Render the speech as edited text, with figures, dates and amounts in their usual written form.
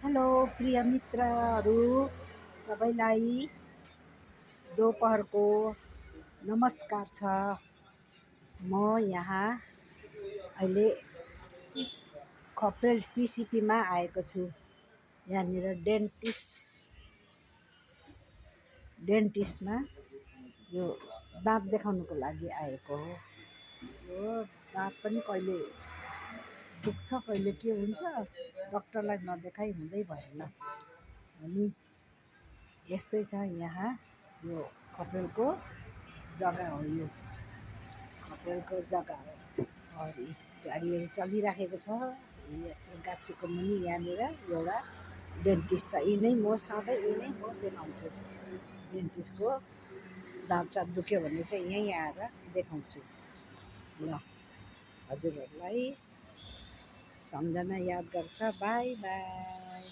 Hello प्रिय मित्रहरू सबैलाई दोपहरको नमस्कार छ। म यहाँ अहिले खप्रेल टिसिपीमा आएको छु। यहाँनिर डेन्टिस्टमा यो दाँत देखाउनुको लागि आएको हो। यो दाँत पनि कहिले दुख्छ कहिले के हुन्छ, डक्टरलाई नदेखाइ हुँदै भएन। अनि यस्तै छ यहाँ यो खप्रेलको जग्गा हो। यो खप्रेलको जग्गा हो। अनि गाडीहरू चलिराखेको छ। यत्रो गाछीको मुनि यहाँनिर एउटा डेन्टिस्ट छ। यिनै म सधैँ यिनै म देखाउँछु। डेन्टिस्टको दाँत दुख्यो भने चाहिँ यहीँ आएर देखाउँछु। ल हजुरहरूलाई सम्झना याद गर्छ। By by.